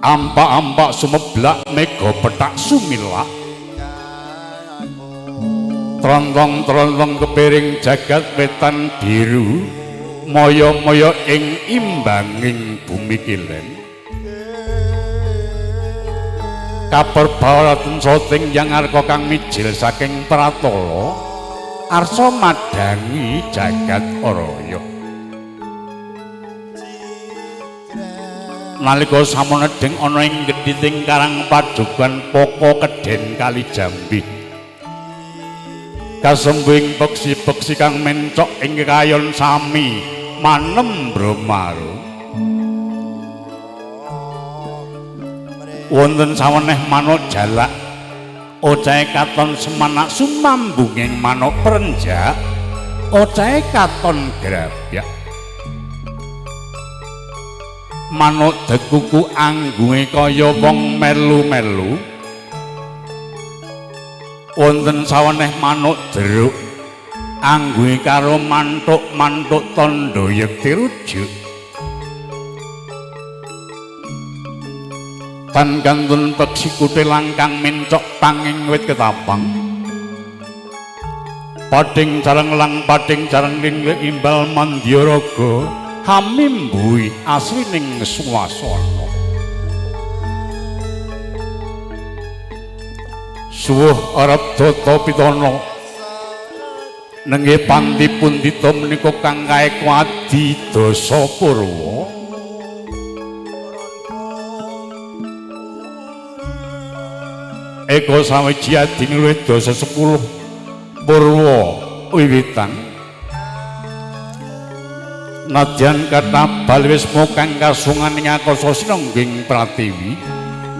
ampak-ampak sumeblak mega petak sumilak trontong-trontong kepiring jagat wetan biru moyo-moyo ing imbanging bumi kilen kabar bawaraten soting yang arka kang mijil saking pratala arsa madangi jagat raya nalika samuneding ana ing gedhiting karang padukan Poko Kedhen Kali Jambi kasembuing peksi-peksi kang mencok ing kayon sami manem bromaru wonten saweneh manuk jalak ocahe katon semanak sumambunging manuk perenjak ocahe katon grabyak manuk dekuku anggunge kaya wong melu-melu wonten saweneh manuk jeruk anggunge karo mantuk-mantuk tandha yekti rujuk tan kantun peksi kuthe langkang mencok panging wit ketapang pading careng-lang pading careng ling imbal mandyaraga hamimbuhi asrining swasana suwuh arep data pitana nenggih panti pundhita menika kang kaeku adi dasa purwa eka sawiji adine luwih dasa 10 purwa wiwitan nadyan katabal wisma kang kasungan ing akasa sinengging pratiwi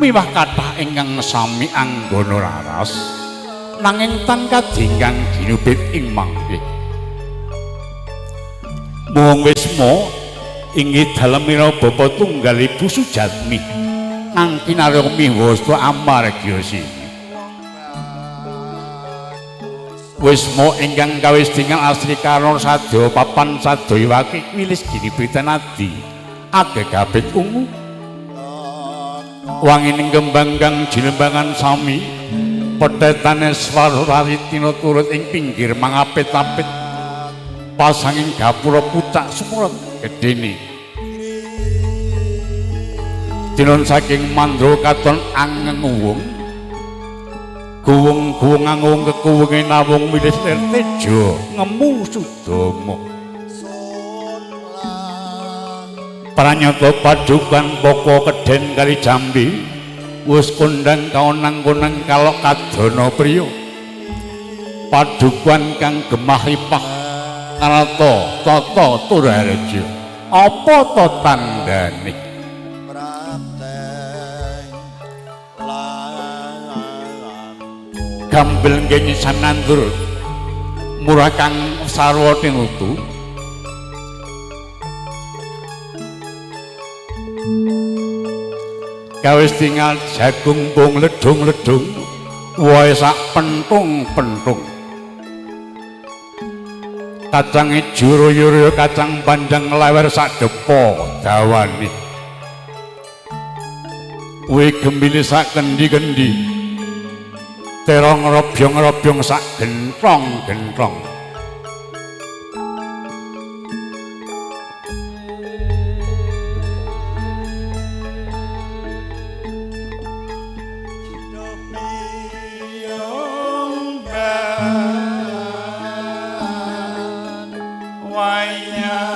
miwah kathah ingkang sami anggana raras nanging tan kadingkang ginubit ing mangke mung wisma inggih dalemira bapa tunggal Ibu Sujatmi nang kinaryomi wasta amargya sini wisma ingkang kawis dingal asri karo sadya papan sadaya waki wilis ginibitan adi agegabit ungu wangining kembang kang jilembangan sami petetane swarari tina turut ing pinggir mangapit-apit pasanging gapura pucak sumurut gedene tinon saking mandra katon angenguwung guwung-guwung angung kekuwunge nawung milis lir tejo ngemu sudama pranyata padukan Poko Kedhen Kali Jambi wis kondhang kaonang-konang kalok kadana priya padukan kang gemah ripah karata tata turharja apa ta tandane gambel nggih sanandur murah kang sarwa tinutu kawis tinggal jagung bung ledung-ledung wae sak pentung-pentung kacang ijo royo-royo kacang panjang lewer sak depa dawane wae gembili sak kendi-kendi terong robyong-robyong sak gentrong-gentrong wayang